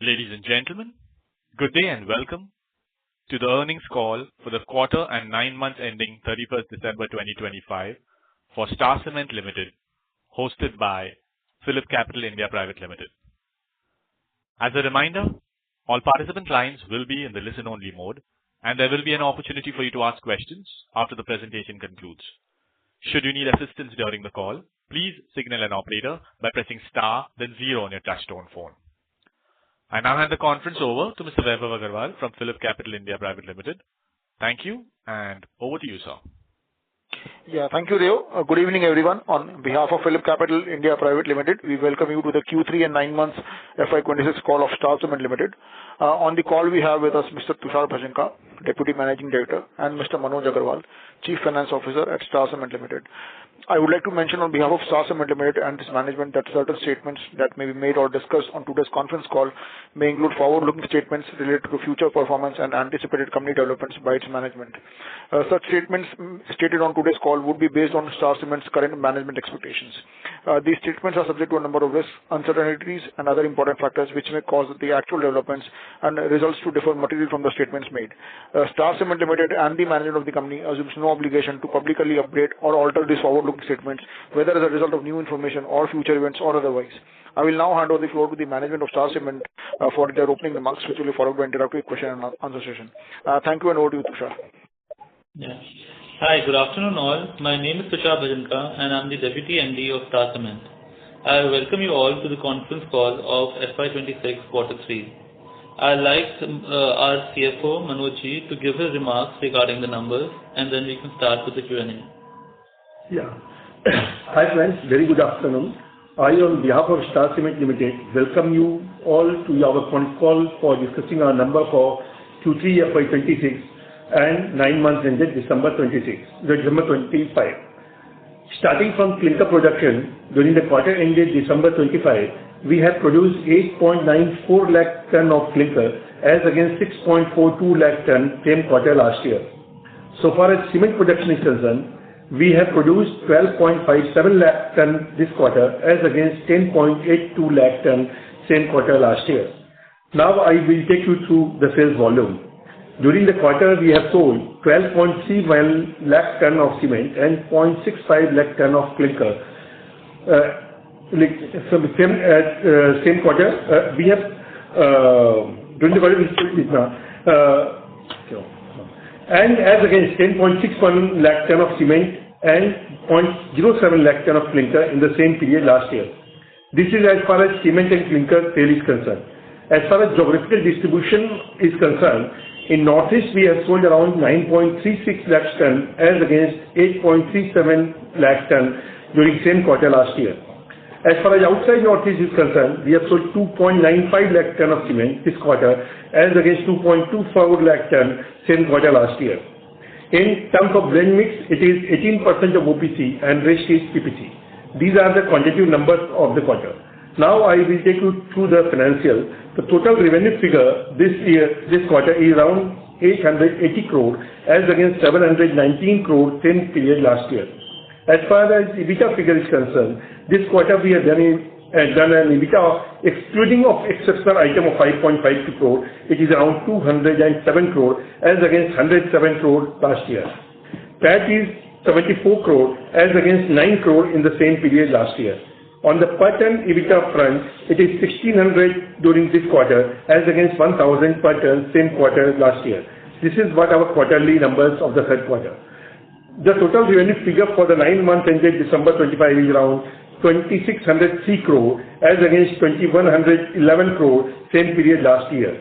Ladies and gentlemen, good day and welcome to the earnings call for the quarter and 9 months ending 31st December 2025 for Star Cement Limited, hosted by Phillip Capital India Private Limited. As a reminder, all participant lines will be in the listen-only mode, and there will be an opportunity for you to ask questions after the presentation concludes. Should you need assistance during the call, please signal an operator by pressing star then 0 on your touchtone phone. I now hand the conference over to Mr. Vaibhav Agarwal from Phillip Capital India Private Limited. Thank you, and over to you, sir. Yeah, thank you, Deo. Good evening, everyone. On behalf of Phillip Capital India Private Limited, we welcome you to the Q3 and 9 months FY2026 call of Star Cement Limited. On the call, we have with us Mr. Tushar Bhajanka, Deputy Managing Director, and Mr. Manoj Agarwal, Chief Finance Officer at Star Cement Limited. I would like to mention on behalf of Star Cement Limited and its management that certain statements that may be made or discussed on today's conference call may include forward-looking statements related to future performance and anticipated company developments by its management. Such statements stated on today's call would be based on Star Cement's current management expectations. These statements are subject to a number of risks, uncertainties, and other important factors which may cause the actual developments and results to differ materially from the statements made. Star Cement Limited and the management of the company assumes no obligation to publicly update or alter these forward-looking statements, whether as a result of new information or future events or otherwise. I will now hand over the floor to the management of Star Cement for their opening remarks, which will be followed by interactive question and answer session. Thank you, and over to you, Tushar. Yeah. Hi, good afternoon all. My name is Tushar Bhajanka and I'm the Deputy MD of Star Cement. I welcome you all to the conference call of FY26 Quarter 3. I'd like our CFO, Manoj ji, to give his remarks regarding the numbers, and then we can start with the Q&A. Yeah. Hi friends, very good afternoon. I, on behalf of Star Cement Limited, welcome you all to our conference call for discussing our number for Q3 FY26 and 9 months ended December 25. Starting from clinker production, during the quarter ended December 25, we have produced 8.94 lakh ton of clinker as against 6.42 lakh ton same quarter last year. So far as cement production is concerned, we have produced 12.57 lakh ton this quarter as against 10.82 lakh ton same quarter last year. Now I will take you through the sales volume. During the quarter, we have sold 12.31 lakh ton of cement and 0.65 lakh ton of clinker. Same quarter, we have during the quarter we sold and as against 10.61 lakh ton of cement and 0.07 lakh ton of clinker in the same period last year. This is as far as cement and clinker sale is concerned. As far as geographical distribution is concerned, in Northeast we have sold around 9.36 lakh ton as against 8.37 lakh ton during same quarter last year. As far as outside Northeast is concerned, we have sold 2.95 lakh ton of cement this quarter as against 2.24 lakh ton same quarter last year. In terms of blend mix, it is 18% of OPC and rest is PPC. These are the quantitative numbers of the quarter. Now I will take you through the financial. The total revenue figure this quarter is around 880 crore as against 719 crore same period last year. As far as EBITDA figure is concerned, this quarter we have done an EBITDA excluding of exceptional item of 5.52 crore. It is around 207 crore as against 107 crore last year. PAT is 74 crore as against 9 crore in the same period last year. On the per ton EBITDA front, it is 1600 during this quarter as against 1000 per ton same quarter last year. This is what our quarterly numbers of the third quarter. The total revenue figure for the 9 months ended December 25 is around 2603 crore as against 2111 crore same period last year.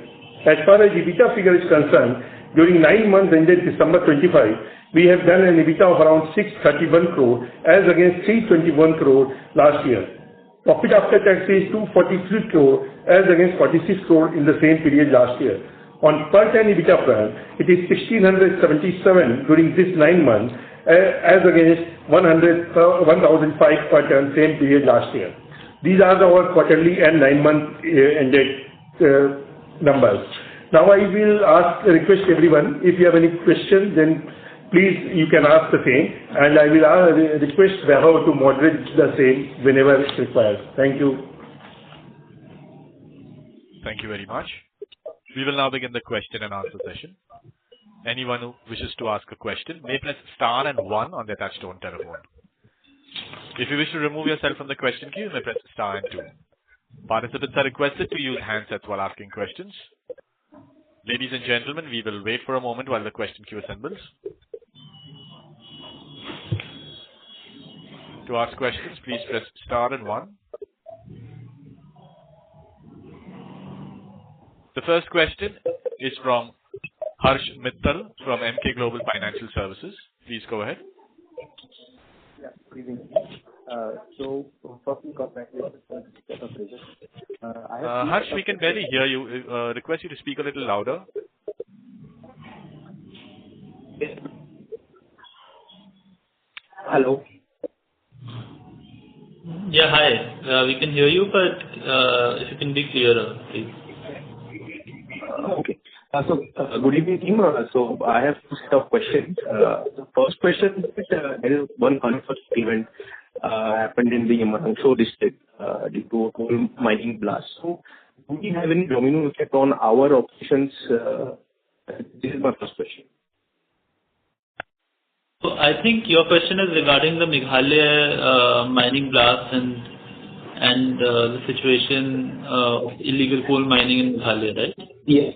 As far as EBITDA figure is concerned, during 9 months ended December 25, we have done an EBITDA of around 631 crore as against 321 crore last year. Profit after tax is 243 crore as against 46 crore in the same period last year. On per ton EBITDA front, it is 1677 during this 9 months as against 1005 per ton same period last year. These are our quarterly and 9-month ended numbers. Now I will request everyone, if you have any questions, then please you can ask the same, and I will request Vaibhav to moderate the same whenever it's required. Thank you. Thank you very much. We will now begin the question and answer session. Anyone who wishes to ask a question may press star and 1 on their touchtone telephone. If you wish to remove yourself from the question queue, you may press star and 2. Participants are requested to use handsets while asking questions. Ladies and gentlemen, we will wait for a moment while the question queue assembles. To ask questions, please press star and 1. The first question is from Harsh Mittal from Emkay Global Financial Services. Please go ahead. Yeah, good evening. So, firstly, congratulations on the set of results. Harsh, we can barely hear you. Request you to speak a little louder. Hello. Yeah, hi. We can hear you, but if you can be clearer, please. Okay. Good evening, team. So, I have two set of questions. The first question is there is one conflict event happened in the Mansur district due to a coal mining blast. So, do we have any domino effect on our operations? This is my first question. So, I think your question is regarding the Meghalaya mining blast and the situation of illegal coal mining in Meghalaya, right? Yes.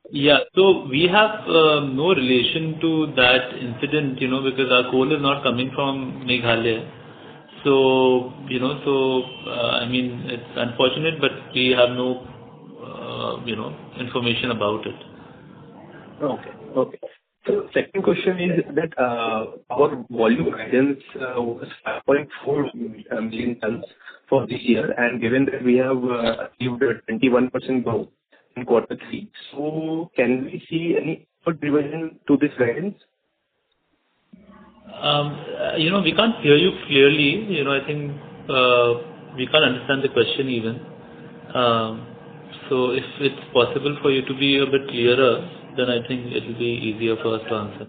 Yeah. So we have no relation to that incident, because our coal is not coming from Meghalaya. So, I mean, it's unfortunate, but we have no, information about it. Okay. So second question is that our volume guidance was 5.4 million tons for this year, and given that we have achieved a 21% growth in quarter 3, so can we see any upward revision to this guidance? We can't hear you clearly. I think we can't understand the question even. So if it's possible for you to be a bit clearer, then I think it will be easier for us to answer.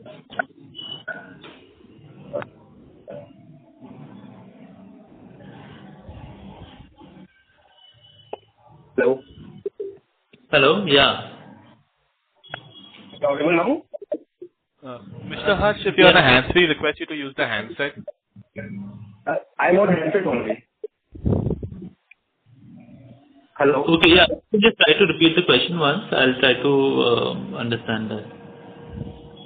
Hello? Yeah. Audible now? Mr. Harsh, if you're on a hands-free, request you to use the handset. I'm on handset only. Hello? Okay, yeah. Just try to repeat the question once. I'll try to understand that.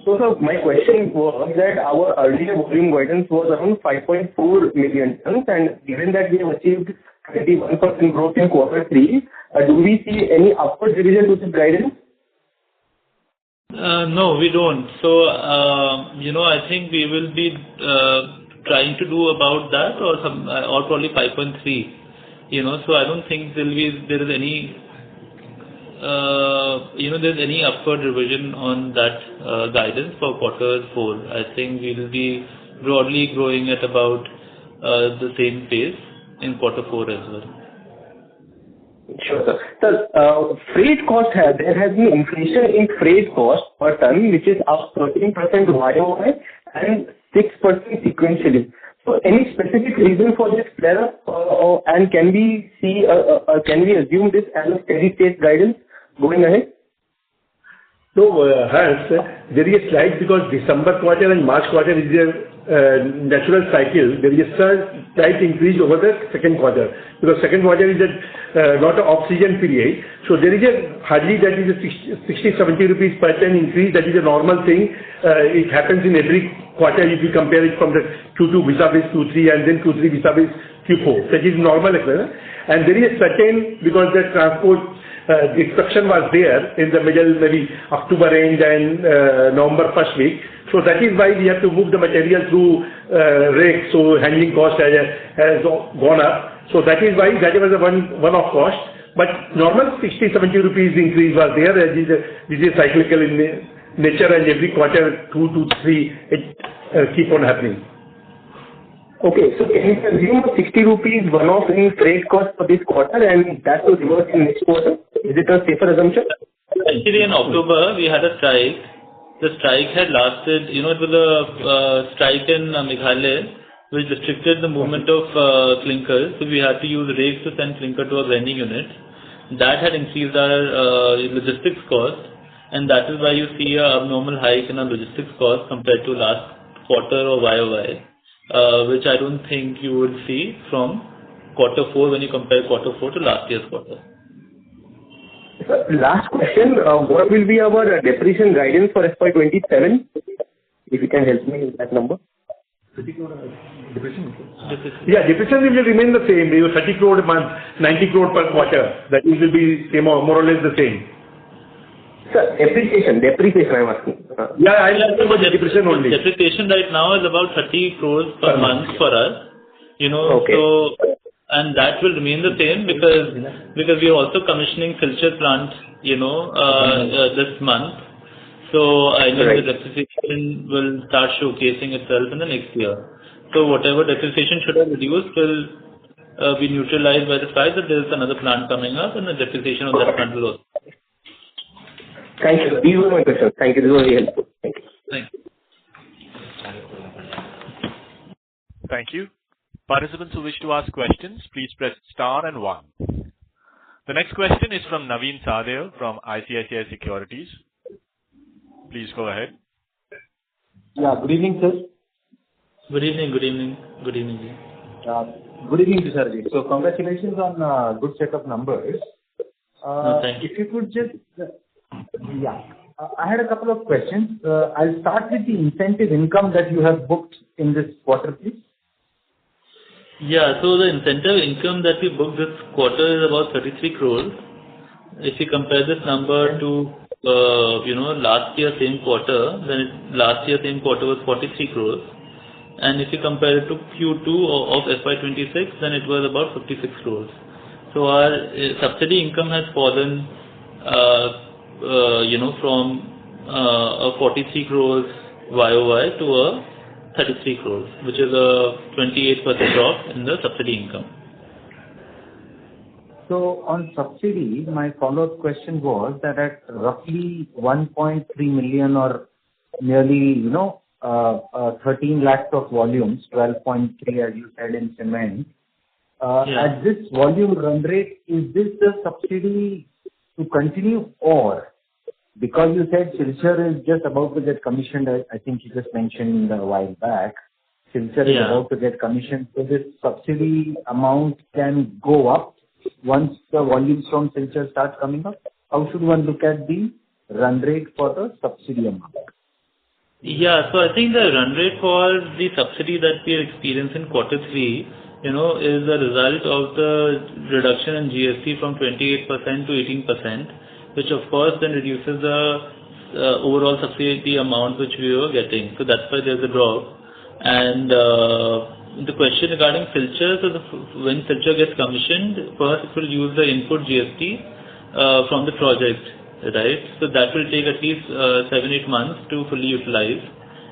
So, sir, my question was that our earlier volume guidance was around 5.4 million tons, and given that we have achieved 21% growth in quarter 3, do we see any upward revision to this guidance? No, we don't. So, I think we will be trying to do about that or probably 5.3. So I don't think there is any there's any upward revision on that guidance for quarter 4. I think we will be broadly growing at about the same pace in quarter 4 as well. Sure, sir. Sir, freight cost there has been inflation in freight cost per ton, which is up 13% YOY and 6% sequentially. So, any specific reason for this flare up, and can we assume this as a steady state guidance going ahead? No, Harsh, there is a slight, because December quarter and March quarter is a natural cycle. There is a slight increase over the second quarter, because second quarter is not an off-season period. So there is hardly that is a 60-70 rupees per ton increase. That is a normal thing. It happens in every quarter if you compare it from the Q2 vis-a-vis Q3 and then Q3 vis-a-vis Q4. That is normal. And there is a certain, because the transport destruction was there in the middle, maybe October end and November first week. So that is why we have to move the material through rakes. So handling cost has gone up. So that is why that was a one-off cost. But normal 60-70 rupees increase was there. This is cyclical in nature, and every quarter 2 to 3 it keep on happening. Okay, so can you assume 60 rupees one-off in freight cost for this quarter, and that will reverse in next quarter? Is it a safer assumption? Actually, in October, we had a strike. The strike had lasted, it was a strike in Meghalaya, which restricted the movement of clinkers. So we had to use rakes to send clinker to our grinding unit. that had increased our logistics cost, and that is why you see a abnormal hike in our logistics cost compared to last quarter or YOY, which I don't think you would see from quarter 4 when you compare quarter 4 to last year's quarter. Last question, what will be our depreciation guidance for FY27? If you can help me with that number. Depreciation? Yeah, depreciation will remain the same. 30 crore a month, 90 crore per quarter. That will be more or less the same. Sir, depreciation I'm asking. Yeah, I'll ask about depreciation only. Depreciation right now is about 30 crores per month for us. Okay. So, and that will remain the same because we are also commissioning Silchar plant, this month. So I think the depreciation will start showcasing itself in the next year. So whatever depreciation should have reduced will be neutralized by the fact that there is another plant coming up and the depreciation of that plant will also. Thank you. These were my questions. Thank you. This was very helpful. Thank you. Thank you. Thank you. Participants who wish to ask questions, please press star and 1. The next question is from Naveen Sahadev from ICICI Securities. Please go ahead. Yeah, good evening, sir. Good evening. Good evening. Good evening. Good evening, Tushar. So congratulations on good set of numbers. Thank you. If you could just, I had a couple of questions. I'll start with the incentive income that you have booked in this quarter, please. Yeah, so the incentive income that we booked this quarter is about 33 crores. If you compare this number to, last year same quarter, then last year same quarter was 43 crores. And if you compare it to Q2 of FY26, then it was about 56 crores. So our subsidy income has fallen, from a 43 crores YOY to a 33 crores, which is a 28% drop in the subsidy income. So on subsidy, my follow-up question was that at roughly 1.3 million or nearly, 13 lakhs of volumes, 12.3 as you said in cement. At this volume run rate, is this the subsidy to continue, or because you said Silchar is just about to get commissioned, I think you just mentioned a while back, Silchar is about to get commissioned, so this subsidy amount can go up once the volumes from Silchar start coming up? How should one look at the run rate for the subsidy amount? Yeah, so I think the run rate for the subsidy that we experienced in quarter 3, is a result of the reduction in GST from 28% to 18%, which of course then reduces the overall subsidy amount which we were getting. So that's why there's a drop. And the question regarding Silchar, so when Silchar gets commissioned, first it will use the input GST from the project, right? So that will take at least 7-8 months to fully utilize.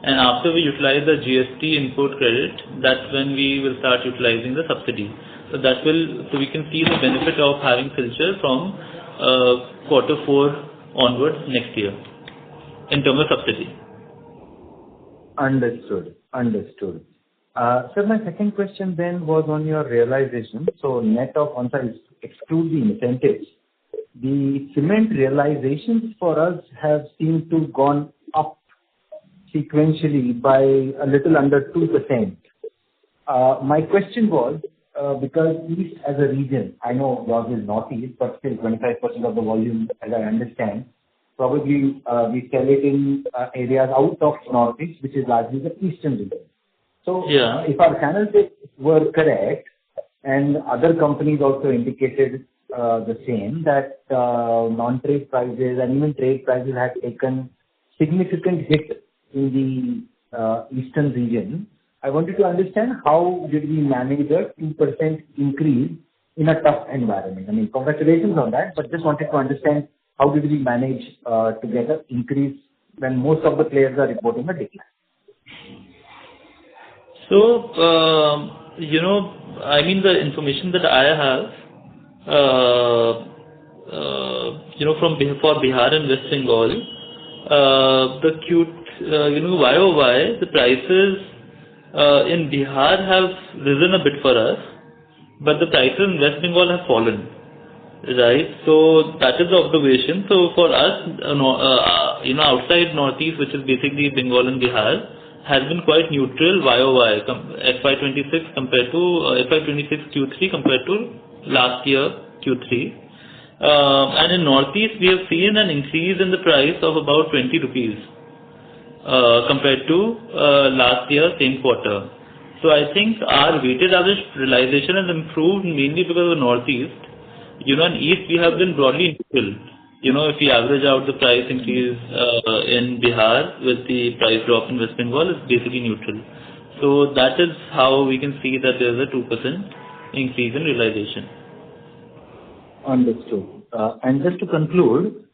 And after we utilize the GST input credit, that's when we will start utilizing the subsidy. So so we can see the benefit of having Silchar from quarter 4 onwards next year in terms of subsidy. Understood. Sir, my second question then was on your realization. So net of, once I exclude the incentives, the cement realizations for us have seemed to gone up sequentially by a little under 2%. My question was, because East as a region, I know yours is Northeast, but still 25% of the volume, as I understand, probably we sell it in areas out of Northeast, which is largely the Eastern region. So if our channel checks were correct, and other companies also indicated the same, that non-trade prices and even trade prices had taken significant hit in the Eastern region, I wanted to understand how did we manage a 2% increase in a tough environment. I mean, congratulations on that, but just wanted to understand how did we manage to get an increase when most of the players are reporting a decline. So, the information that I have, for Bihar and West Bengal, YOY, the prices in Bihar have risen a bit for us, but the prices in West Bengal have fallen, right? So that is the observation. So for us, outside Northeast, which is basically Bengal and Bihar, has been quite neutral YOY, FY26 compared to FY26 Q3 compared to last year Q3. And in Northeast, we have seen an increase in the price of about 20 rupees compared to last year same quarter. So I think our weighted average realization has improved mainly because of Northeast. In East we have been broadly neutral. If we average out the price increase in Bihar with the price drop in West Bengal, it's basically neutral. So that is how we can see that there is a 2% increase in realization. Understood. And just to conclude,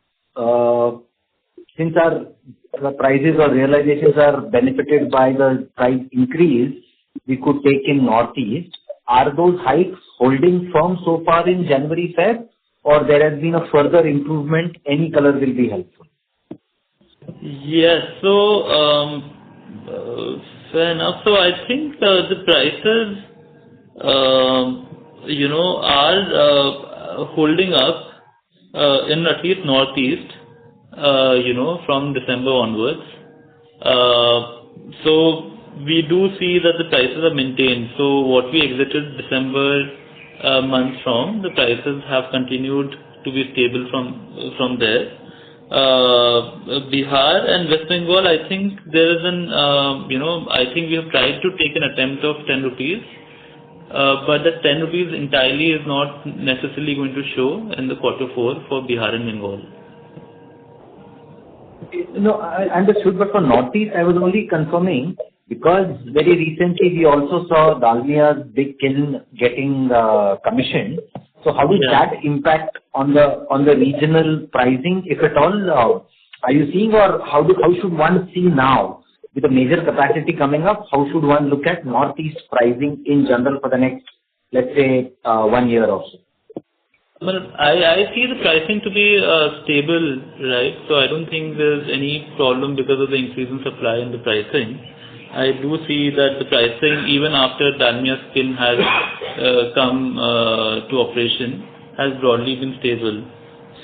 since our prices or realizations are benefited by the price increase we could take in Northeast, are those hikes holding firm so far in January, Feb, or there has been a further improvement? Any color will be helpful. Yes. So fair enough. So I think the prices, are holding up in at least Northeast, from December onwards. So we do see that the prices are maintained. So what we exited December month from, the prices have continued to be stable from there. Bihar and West Bengal, I think there is I think we have tried to take an attempt of 10 rupees. But the 10 rupees entirely is not necessarily going to show in the quarter 4 for Bihar and Bengal. No, I understood, but for Northeast, I was only confirming because very recently we also saw Dalmia's big kiln getting commissioned. So how does that impact on the regional pricing, if at all? Are you seeing, or how should one see now with a major capacity coming up? How should one look at Northeast pricing in general for the next, let's say, 1 year or so? Well, I see the pricing to be stable, right? So I don't think there's any problem because of the increase in supply and the pricing. I do see that the pricing, even after Dalmia's kiln has come to operation, has broadly been stable.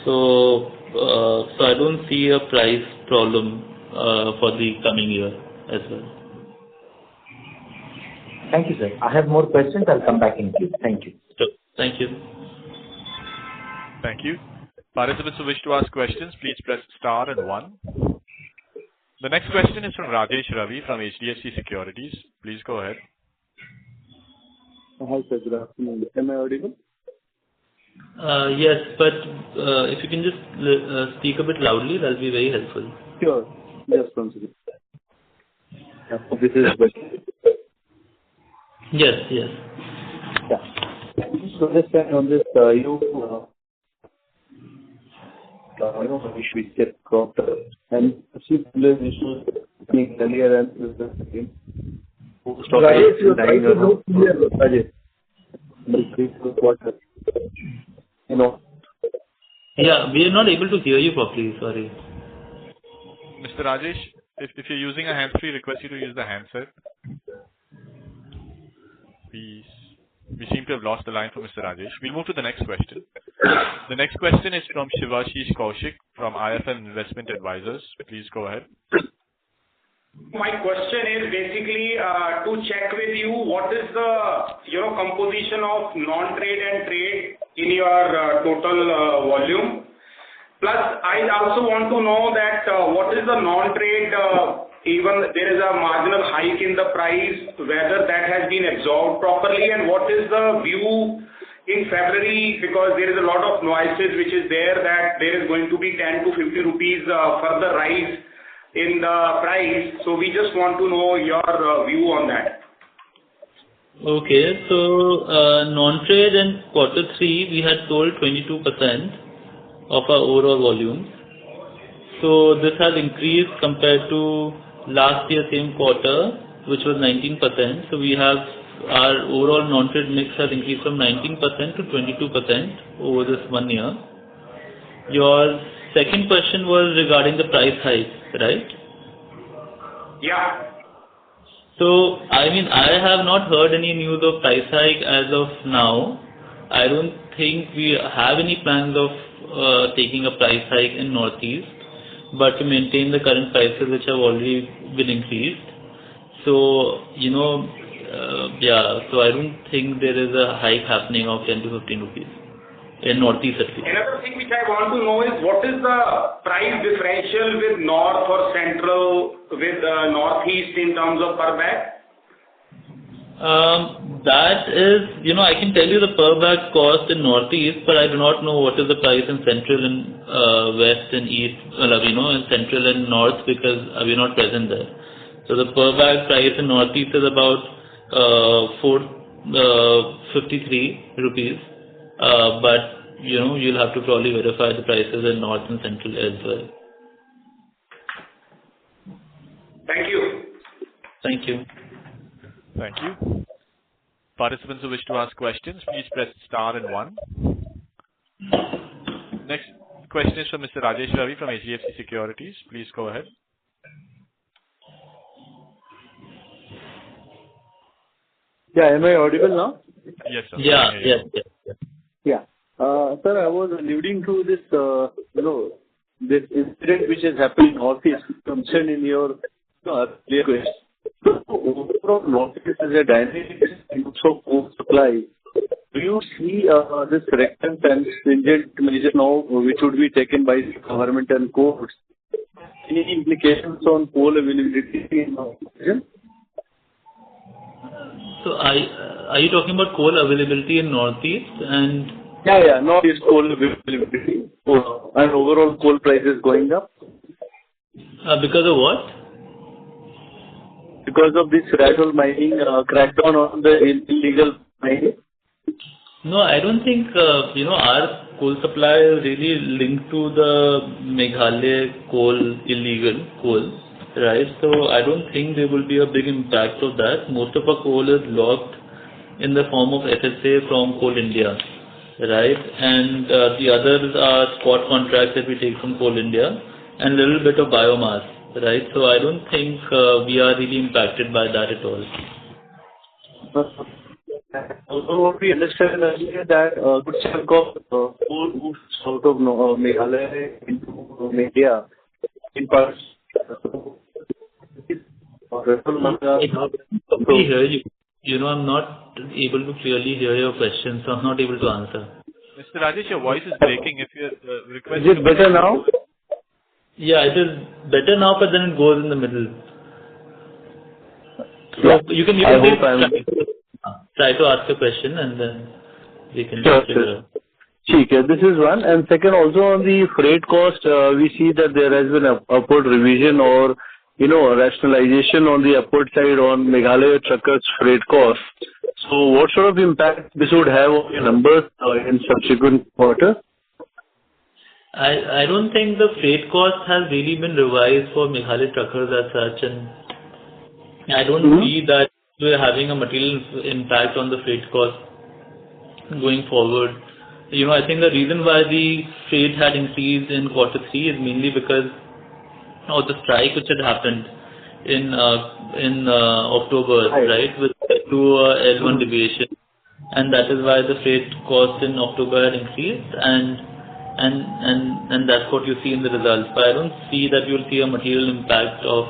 So I don't see a price problem for the coming year as well. Thank you, sir. I have more questions. I'll come back in queue. Thank you. Sure. Thank you. Thank you. Participants who wish to ask questions, please press star and 1. The next question is from Rajesh Ravi from HDFC Securities. Please go ahead. Hi, sir. Good afternoon. Am I audible? Yes, but if you can just speak a bit loudly, that'll be very helpful. Sure. Just one second. This is better. Yes. Yeah. So just on this, we get cropped and see similar issues earlier and with the same. Rajesh, your voice is not clear. Rajesh. Yeah, we are not able to hear you properly. Sorry. Mr. Rajesh, if you're using a hands-free, request you to use the handset. We seem to have lost the line from Mr. Rajesh. We'll move to the next question. The next question is from Shivashish Kaushik from IFM Investment Advisors. Please go ahead. My question is basically to check with you what is the composition of non-trade and trade in your total volume. Plus, I also want to know that what is the non-trade, even there is a marginal hike in the price, whether that has been absorbed properly, and what is the view in February, because there is a lot of noises which is there that there is going to be 10 to 50 rupees further rise in the price. So we just want to know your view on that. Okay, so non-trade in quarter 3 we had sold 22% of our overall volume. So this has increased compared to last year same quarter, which was 19%. So we have our overall non-trade mix has increased from 19% to 22% over this 1 year. Your second question was regarding the price hike, right? Yeah. So, I mean, I have not heard any news of price hike as of now. I don't think we have any plans of taking a price hike in Northeast, but to maintain the current prices which have already been increased. So, so I don't think there is a hike happening of 10 to 15 rupees in Northeast at least. Another thing which I want to know is what is the price differential with North or Central with Northeast in terms of per bag? That is, I can tell you the per bag cost in Northeast, but I do not know what is the price in Central and West and East, in Central and North because we're not present there. So the per bag price in Northeast is about 453 rupees, but you'll have to probably verify the prices in North and Central as well. Thank you. Thank you. Thank you. Participants who wish to ask questions, please press star and 1. Next question is from Mr. Rajesh Ravi from HDFC Securities. Please go ahead. Yeah, am I audible now? Yes, sir. Yes. Yeah. Sir, I was alluding to this, this incident which has happened in Northeast, mentioned in your earlier question. So, overall, Northeast is a dynamic in terms of coal supply. Do you see this reluctant and stringent measure now, which would be taken by the government and courts? Any implications on coal availability in Northeast? So, are you talking about coal availability in Northeast and? Yeah, Northeast coal availability and overall coal prices going up? Because of what? Because of this rat-hole mining crackdown on the illegal mining? No, I don't think, our coal supply is really linked to the Meghalaya illegal coal, right? So I don't think there will be a big impact of that. Most of our coal is locked in the form of FSA from Coal India, right? And the others are spot contracts that we take from Coal India and a little bit of biomass. Right, so I don't think we are really impacted by that at all. Also, what we understand earlier that a good chunk of coal moves out of Meghalaya into India in parts. I can't hear you. I'm not able to clearly hear your question, so I'm not able to answer. Mr. Rajesh, your voice is breaking. If you're requesting. Is it better now? Yeah, it is better now, but then it goes in the middle. So you can try to ask a question and then we can figure out. Okay, this is one. And second, also on the freight cost, we see that there has been an upward revision or, rationalization on the upward side on Meghalaya truckers' freight cost. So what sort of impact this would have on your numbers in subsequent quarters? I don't think the freight cost has really been revised for Meghalaya truckers as such, and I don't see that we're having a material impact on the freight cost going forward. I think the reason why the freight had increased in quarter 3 is mainly because of the strike which had happened in October, right, with to L1 deviation, and that is why the freight cost in October had increased, and that's what you see in the results. But I don't see that you'll see a material impact of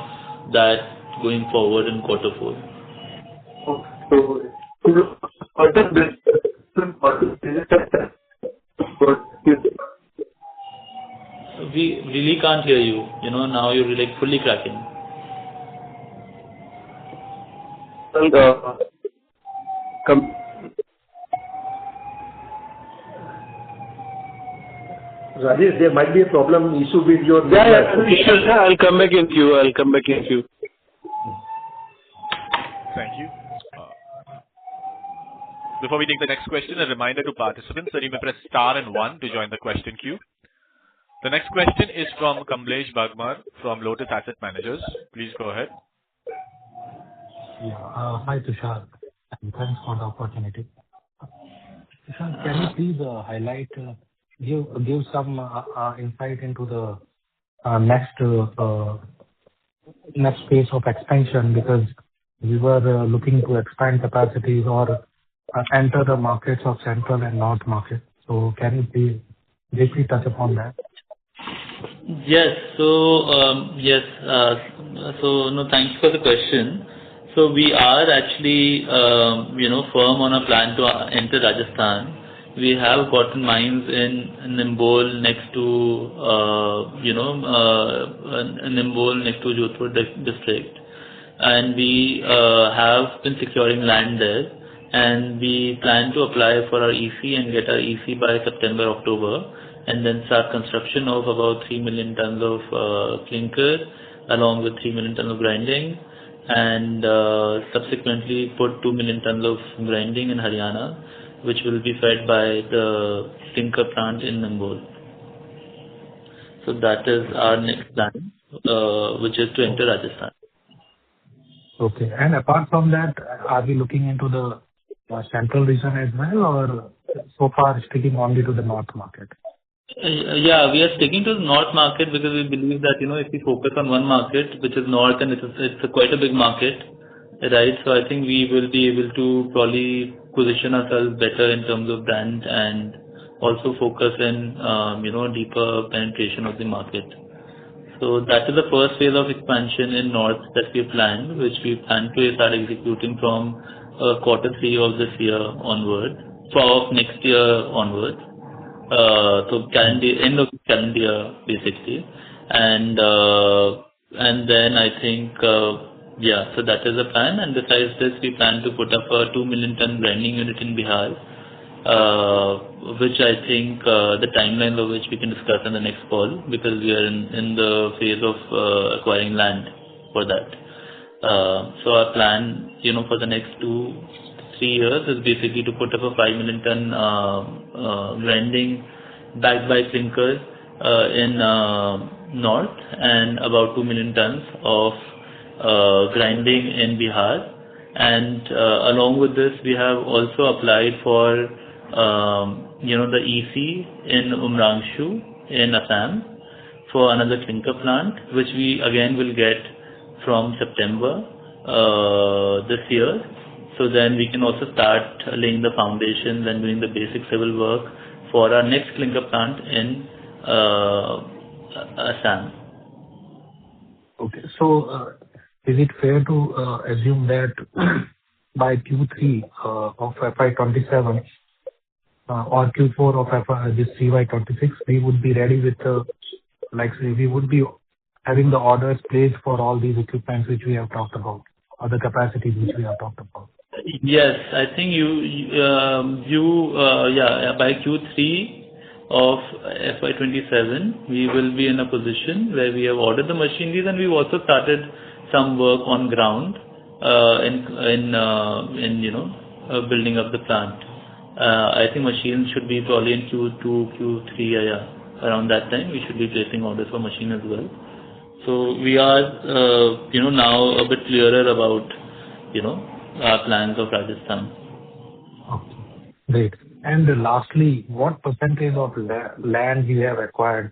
that going forward in quarter 4. We really can't hear you. Now you're like fully cracking. Rajesh, there might be a problem issue with your... I'll come back in queue. Thank you. Before we take the next question, a reminder to participants that you may press star and 1 to join the question queue. The next question is from Kamlesh Bagmar from Lotus Asset Managers. Please go ahead. Yeah. Hi, Tushar, and thanks for the opportunity. Tushar, can you please highlight, give some insight into the next phase of expansion, because we were looking to expand capacities or enter the markets of central and north market. So can you please briefly touch upon that? Yes. Yes. No, thanks for the question. So we are actually, firm on a plan to enter Rajasthan. We have gotten mines in Nimbol next to, Nimbol next to Jodhpur district, and we have been securing land there, and we plan to apply for our EC and get our EC by September, October, and then start construction of about 3 million tons of clinker along with 3 million tons of grinding, and subsequently put 2 million tons of grinding in Haryana, which will be fed by the clinker plant in Nimbol. So that is our next plan, which is to enter Rajasthan. Okay. And apart from that, are we looking into the central region as well, or so far sticking only to the north market? Yeah, we are sticking to the north market because we believe that, if we focus on one market, which is north, and it's quite a big market, right? So I think we will be able to probably position ourselves better in terms of brand and also focus in, deeper penetration of the market. So that is the first phase of expansion in north that we planned, which we plan to start executing from quarter 3 of this year onward, of next year onwards. So end of calendar year, basically. And then I think, so that is the plan. And besides this, we plan to put up a 2 million ton grinding unit in Bihar, which I think the timeline of which we can discuss in the next call, because we are in the phase of acquiring land for that. So our plan, for the next 2-3 years is basically to put up a 5 million ton grinding backed by clinker in north, and about 2 million tons of grinding in Bihar. And along with this, we have also applied for the EC in Umrangshu in Assam for another clinker plant, which we again will get from September this year. So then we can also start laying the foundations and doing the basic civil work for our next clinker plant in Assam. Okay. So is it fair to assume that by Q3 of FY27 or Q4 of this CY26, we would be ready with we would be having the orders placed for all these equipments which we have talked about, or the capacities which we have talked about? Yes, I think by Q3 of FY27, we will be in a position where we have ordered the machineries, and we've also started some work on ground in building up the plant. I think machines should be probably in Q2, Q3, around that time. We should be placing orders for machine as well. So we are, now a bit clearer about, our plans of Rajasthan. Okay, great. And lastly, what percentage of land you have acquired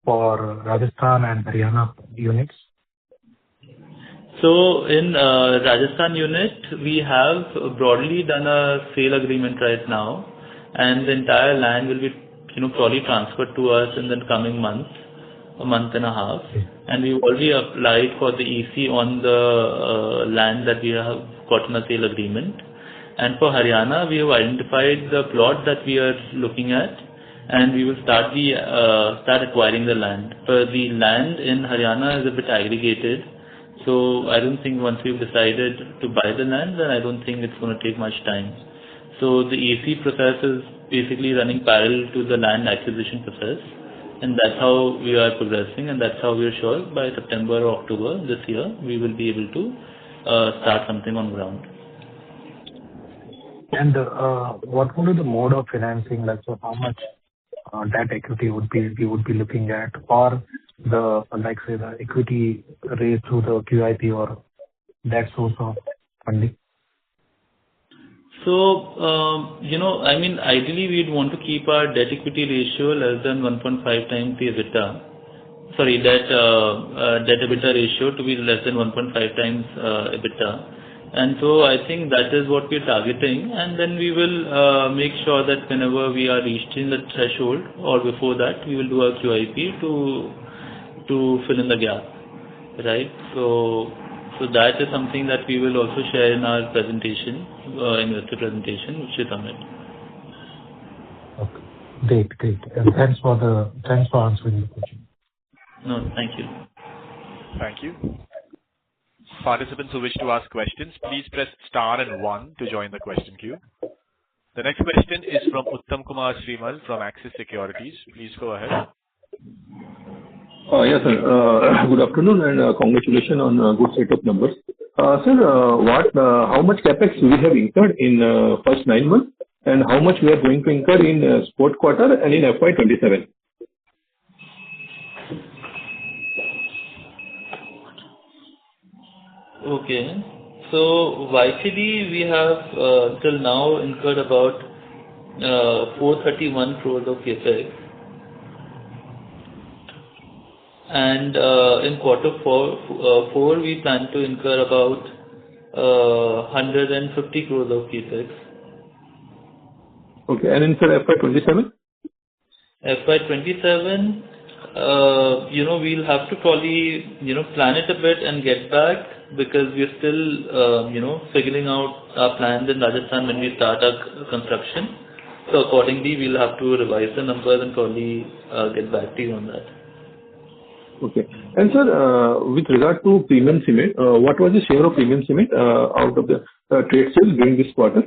for Rajasthan and Haryana units? So in Rajasthan unit, we have broadly done a sale agreement right now, and the entire land will be, probably transferred to us in the coming months, a month and a half. And we've already applied for the EC on the land that we have gotten a sale agreement. And for Haryana, we have identified the plot that we are looking at, and we will start acquiring the land. But the land in Haryana is a bit aggregated, so I don't think once we've decided to buy the land, then I don't think it's going to take much time. So the EC process is basically running parallel to the land acquisition process, and that's how we are progressing, and that's how we are sure by September or October this year we will be able to start something on ground. And what would be the mode of financing? Like, so how much debt equity we would be looking at, or the the equity raised through the QIP or that source of funding? So, ideally we'd want to keep our debt equity ratio less than 1.5 times the EBITDA. Sorry, debt EBITDA ratio to be less than 1.5 times EBITDA. And so I think that is what we're targeting, and then we will make sure that whenever we are reaching the threshold or before that, we will do a QIP to fill in the gap, right? So that is something that we will also share in our presentation, investor presentation, which is on it. Okay, great. And thanks for answering the question. No, thank you. Thank you. Participants who wish to ask questions, please press star and 1 to join the question queue. The next question is from Uttam Kumar Srimal from Axis Securities. Please go ahead. Yes, sir. Good afternoon and congratulations on a good set of numbers. Sir, how much capex we have incurred in first 9 months, and how much we are going to incur in fourth quarter and in FY27? Okay. So YTD we have till now incurred about 431 crores of capex, and in quarter four we plan to incur about 150 crores of capex. Okay, and in FY27? FY27, we'll have to probably, plan it a bit and get back, because we're still, figuring out our plans in Rajasthan when we start our construction. So accordingly, we'll have to revise the numbers and probably get back to you on that. Okay. And sir, with regard to premium cement, what was the share of premium cement out of the trade sales during this quarter?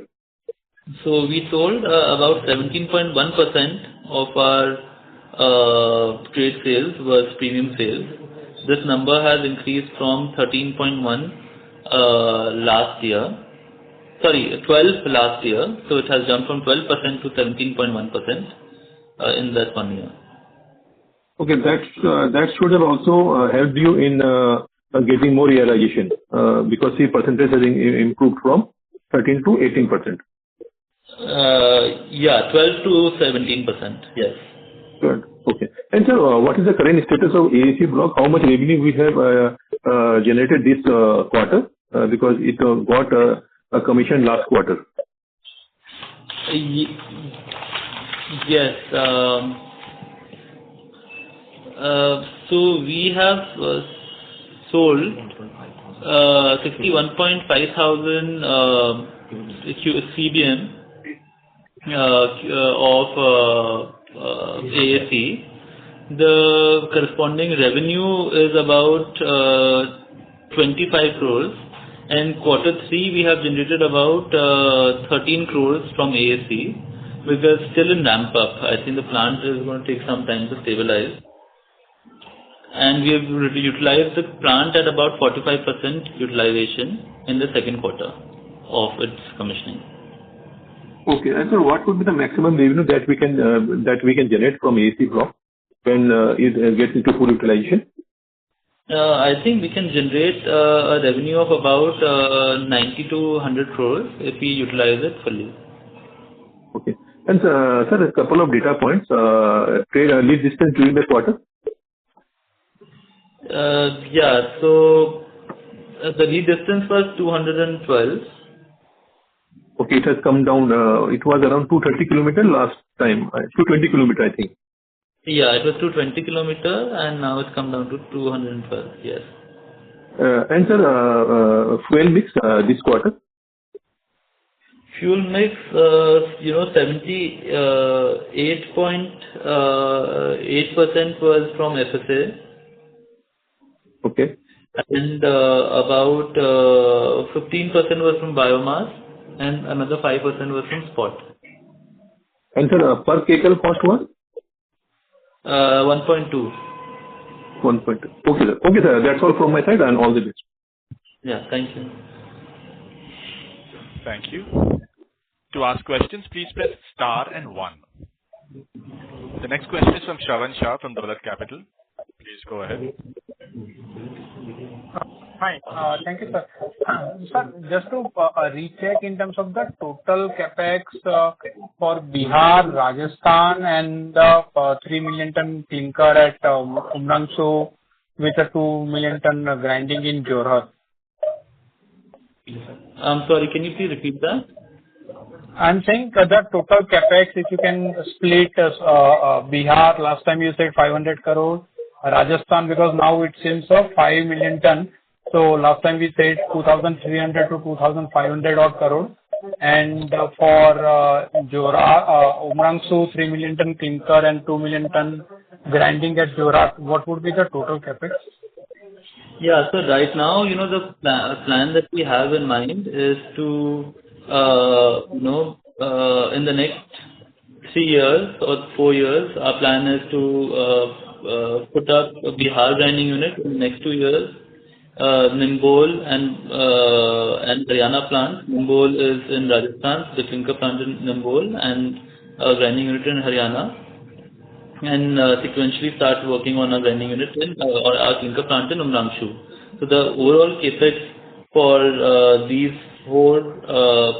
So we sold about 17.1% of our trade sales was premium sales. This number has increased from 13.1 last year. Sorry, 12 last year. So it has jumped from 12% to 17.1% in that 1 year. Okay, that should have also helped you in getting more realization because the percentage has improved from 13 to 18%. Yeah, 12 to 17%. Yes. Good. Okay. And sir, what is the current status of AAC block? How much revenue we have generated this quarter? Because it got a commission last quarter. Yes. So we have sold 61.5 thousand CBM of AAC. The corresponding revenue is about 25 crores, and quarter 3 we have generated about 13 crores from AAC, because still in ramp up. I think the plant is going to take some time to stabilize, and we have utilized the plant at about 45% utilization in the second quarter of its commissioning. Okay, and so what would be the maximum revenue that we can generate from AAC block when it gets into full utilization? I think we can generate a revenue of about 90 to 100 crores if we utilize it fully. Okay, and sir, a couple of data points. Trade lead distance during the quarter. Yeah, so the lead distance was 212. Okay, it has come down. It was around 230 kilometers last time. 220 kilometers, I think. Yeah, it was 220 kilometers, and now it's come down to 212. Yes. And sir, fuel mix this quarter. Fuel mix, 78.8% was from FSA. Okay. And about 15% was from biomass, and another 5% was from spot. And sir, per kcal cost was? 1.2. 1.2. Okay, sir. Okay, sir. That's all from my side, and all the best. Yeah, thank you. Thank you. To ask questions, please press star and 1. The next question is from Shravya from Buffett Capital. Please go ahead. Hi. Thank you, sir. Sir, just to recheck in terms of the total capex for Bihar, Rajasthan, and the 3 million ton clinker at Umrangso with a 2 million ton grinding in Jorhat. I'm sorry, can you please repeat that? I'm saying the total capex, if you can split Bihar, last time you said 500 crore, Rajasthan, because now it seems 5 million ton. So last time we said 2,300 to 2,500 odd crore. And for Umrangso, 3 million ton clinker and 2 million ton grinding at Jorat, what would be the total capex? Yeah, so right now, the plan that we have in mind is to, in the next 3 years or 4 years, our plan is to put up a Bihar grinding unit in the next 2 years. Nimbol and Haryana plant. Nimbol is in Rajasthan, the clinker plant in Nimbol, and a grinding unit in Haryana. And sequentially start working on a grinding unit or our clinker plant in Umrangso. So the overall capex for these 4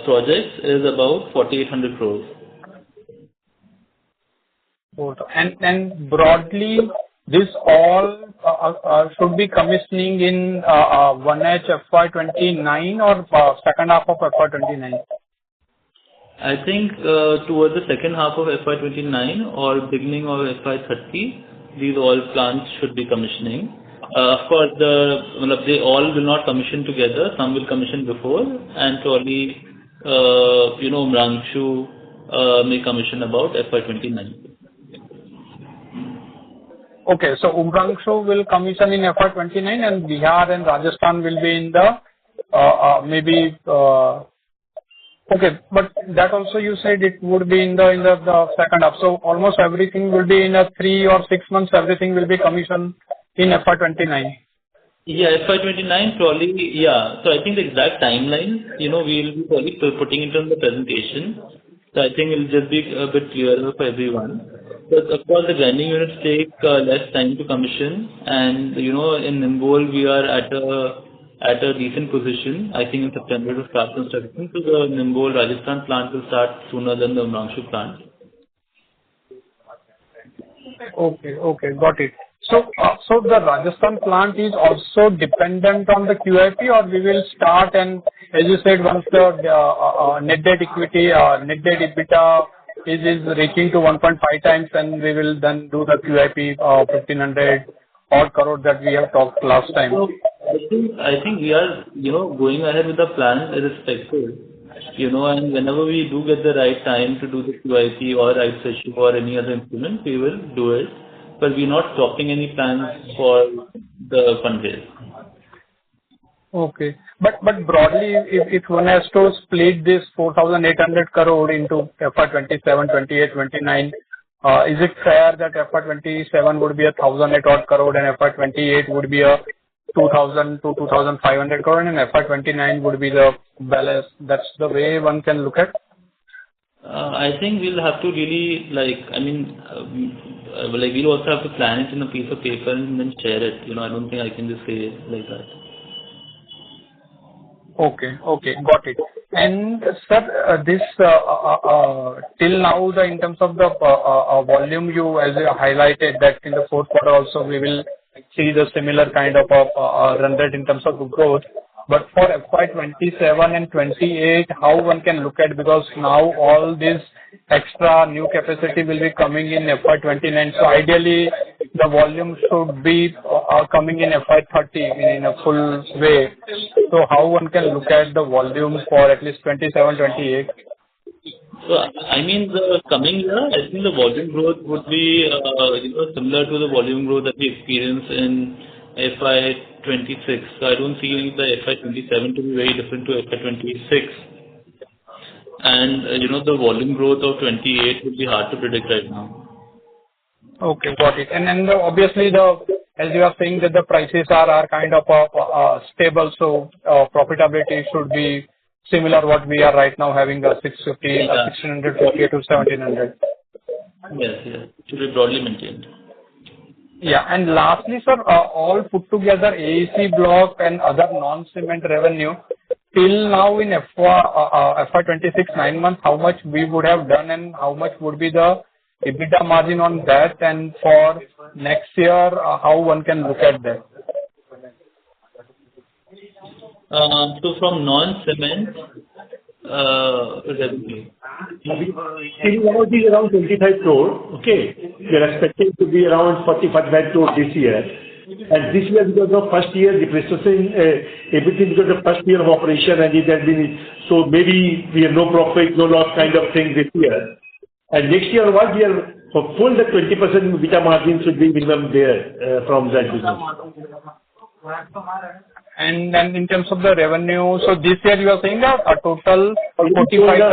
projects is about 4,800 crores. And broadly, this all should be commissioning in 1H FY29 or second half of FY29? I think towards the second half of FY29 or beginning of FY30, these all plants should be commissioning. Of course, they all will not commission together. Some will commission before, and probably, Umrangso may commission about FY29. Okay, so Umrangso will commission in FY29 and Bihar and Rajasthan will be in the okay, but that also you said it would be in the second half. So almost everything will be in 3 or 6 months. Everything will be commissioned in FY29. Yeah, FY29 probably. Yeah. So I think the exact timeline, we'll be probably putting it on the presentation. So I think it'll just be a bit clearer for everyone. But of course, the grinding units take less time to commission, and in Nimbol we are at a decent position. I think in September to start construction. So the Nimbol Rajasthan plant will start sooner than the Umrangso plant. Okay, got it. So the Rajasthan plant is also dependent on the QIP, or we will start, and as you said, once the net debt equity, net debt EBITDA is reaching to 1.5 times, and we will then do the QIP 1,500 odd crore that we have talked last time. So I think we are going ahead with the plan irrespective, and whenever we do get the right time to do the QIP or rights issue or any other instrument, we will do it. But we're not stopping any plans for the fundraise. Okay. But broadly, if one has to split this 4,800 crore into FY27, 28, 29, is it fair that FY27 would be 1,008 odd crore and FY28 would be 2,000 to 2,500 crore and FY29 would be the balance? That's the way one can look at? I think we'll have to really we'll also have to plan it in a piece of paper and then share it. I don't think I can just say it like that. Okay, got it. And sir, this till now, in terms of the volume, as you highlighted that in the fourth quarter also we will see the similar kind of run rate in terms of growth. But for FY27 and 28, how one can look at, because now all this extra new capacity will be coming in FY29. So ideally, the volume should be coming in FY30 in a full way. So how one can look at the volume for at least 27, 28? So the coming year, I think the volume growth would be similar to the volume growth that we experienced in FY26. So I don't see the FY27 to be very different to FY26. And the volume growth of 28 would be hard to predict right now. Okay, got it. And then obviously as you are saying that the prices are kind of stable, so profitability should be similar what we are right now having 650, 1650 to 1700. Yes, it should be broadly maintained. Yeah, and lastly, sir, all put together AEC block and other non-cement revenue, till now in FY26 9 months, how much we would have done and how much would be the EBITDA margin on that, and for next year, how one can look at that? So from non-cement revenue. About is around 25 crore. Okay. We are expecting to be around 40-45 crore this year. And this year, because of first year depreciation, everything because of first year of operation, and it has been, so maybe we have no profit, no loss kind of thing this year. And next year, what we are hopeful that 20% EBITDA margin should be minimum there from that business. And then in terms of the revenue, so this year you are saying that a total 45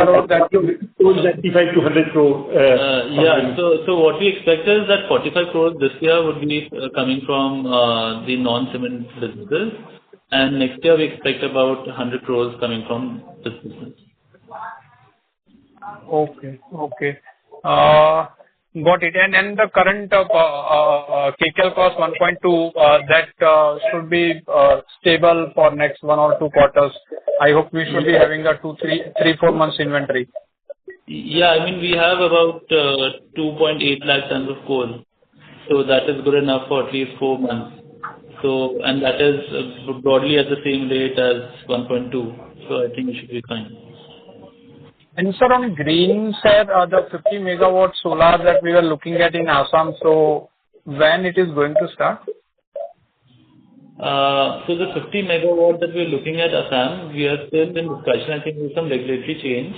crore that you... 95 to 100 crore. Yeah. So what we expect is that 45 crores this year would be coming from the non-cement businesses, and next year we expect about 100 crores coming from this business. Okay. Got it. And the current Kcal cost 1.2, that should be stable for next 1 or 2 quarters. I hope we should be having a 3-4 months inventory. Yeah, I mean, we have about 2.8 lakh tons of coal. So that is good enough for at least 4 months. So, and that is broadly at the same rate as 1.2. So I think it should be fine. And sir, on green side, the 50 megawatt solar that we were looking at in Assam, so when it is going to start? So the 50 megawatt that we're looking at Assam, we are still in discussion, I think, with some regulatory change.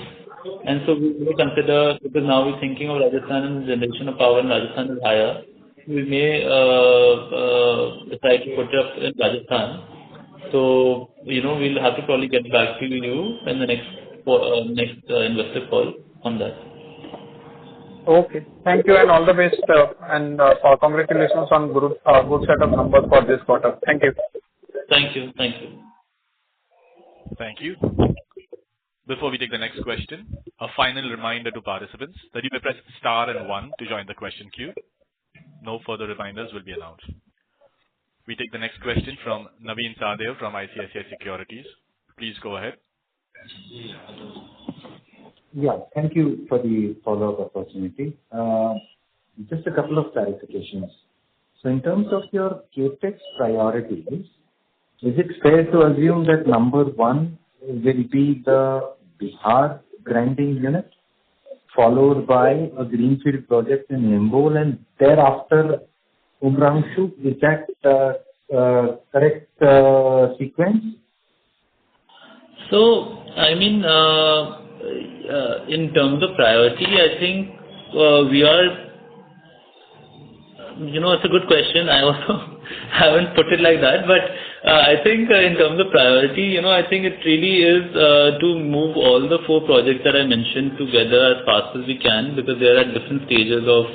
And so we may consider, because now we're thinking of Rajasthan and generation of power in Rajasthan is higher, we may decide to put it up in Rajasthan. So, we'll have to probably get back to you in the next investor call on that. Okay. Thank you and all the best, and congratulations on good set of numbers for this quarter. Thank you. Thank you. Thank you. Before we take the next question, a final reminder to participants that you may press star and 1 to join the question queue. No further reminders will be announced. We take the next question from Naveen Sadev from ICICI Securities. Please go ahead. Yeah, thank you for the follow-up opportunity. Just a couple of clarifications. So in terms of your CapEx priorities, is it fair to assume that number 1 will be the Bihar grinding unit, followed by a greenfield project in Nimbol, and thereafter Umrangshu? Is that correct sequence? So, I mean, in terms of priority, I think we are, it's a good question. I also haven't put it like that, but I think in terms of priority, I think it really is to move all the 4 projects that I mentioned together as fast as we can, because they are at different stages of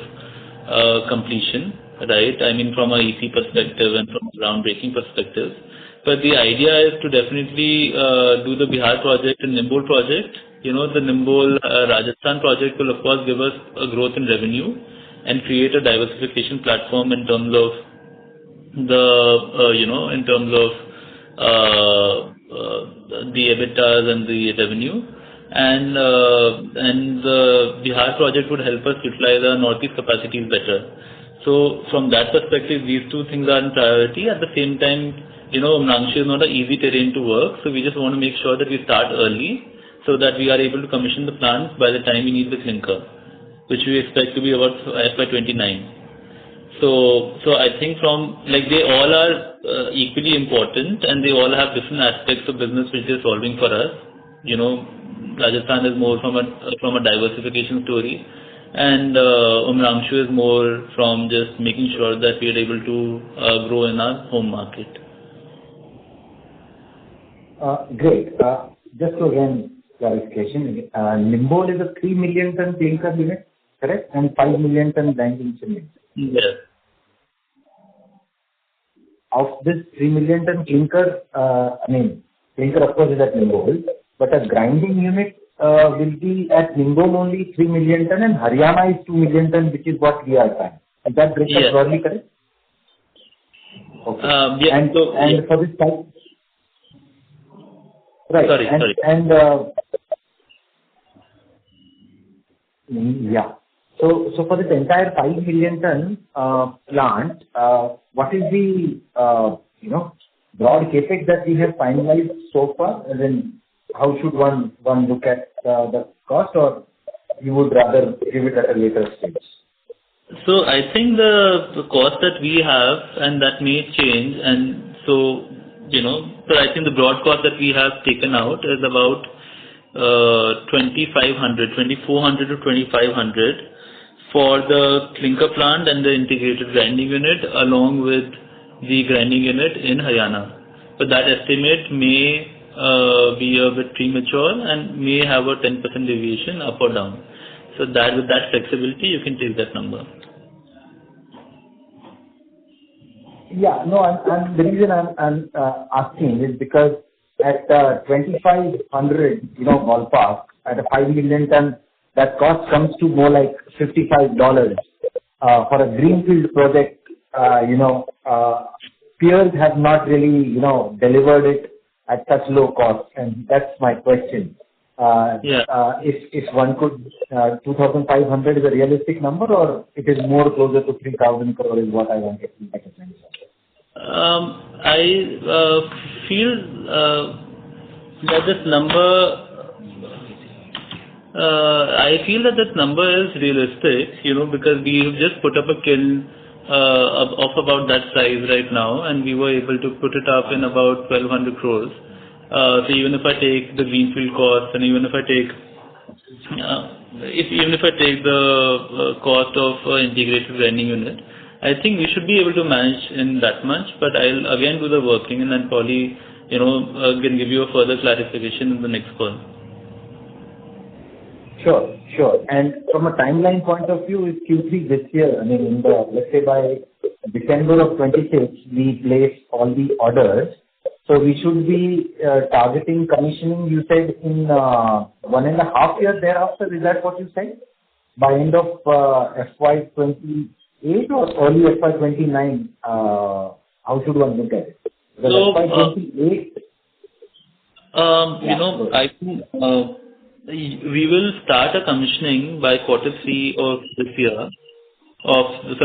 completion, right? I mean, from a EC perspective and from a groundbreaking perspective. But the idea is to definitely do the Bihar project and Nimbol project. The Nimbol Rajasthan project will of course give us a growth in revenue and create a diversification platform in terms of the the EBITDAs and the revenue, and the Bihar project would help us utilize our northeast capacities better. So from that perspective, these 2 things are in priority. At the same time, Umrangshu is not an easy terrain to work, so we just want to make sure that we start early so that we are able to commission the plants by the time we need the clinker, which we expect to be about FY29. So I think they all are equally important, and they all have different aspects of business which they're solving for us. Rajasthan is more from a diversification story, and Umrangshu is more from just making sure that we are able to grow in our home market. Great. Just to again clarification, Nimbol is a 3 million ton clinker unit, correct? And 5 million ton grinding cement. Yes. Of this 3 million ton clinker, clinker of course is at Nimbol, but a grinding unit will be at Nimbol only 3 million ton, and Haryana is 2 million ton, which is what we are trying. Is that breakup broadly correct? Okay. Yeah, and for this type. Right. Sorry. Yeah. So for this entire 5 million ton plant, what is the broad CapEx that we have finalized so far? And then how should one look at the cost, or you would rather give it at a later stage? So I think the cost that we have, and that may change, and so, but I think the broad cost that we have taken out is about 2400 to 2500 for the clinker plant and the integrated grinding unit, along with the grinding unit in Haryana. But that estimate may be a bit premature and may have a 10% deviation up or down. So that with that flexibility, you can take that number. Yeah, no, and the reason I'm asking is because at 2500, ballpark, at a 5 million ton, that cost comes to more like $55. For a greenfield project, peers have not really, delivered it at such low cost, and that's my question. If one could, 2,500 is a realistic number, or it is more closer to 3,000 crore is what I wanted to get a sense of. I feel that this number. I feel that this number is realistic, because we have just put up a kiln of about that size right now, and we were able to put it up in about 1,200 crores. So even if I take the greenfield cost, and even if I take the cost of integrated grinding unit, I think we should be able to manage in that much. But I'll again do the working, and then probably can give you a further clarification in the next call. Sure. And from a timeline point of view, is Q3 this year, let's say by December of 26, we place all the orders. So we should be targeting commissioning, you said, in 1.5 years thereafter. Is that what you said? By end of FY28 or early FY29? How should one look at it? Because FY28... I think we will start a commissioning by Q3 of this year, of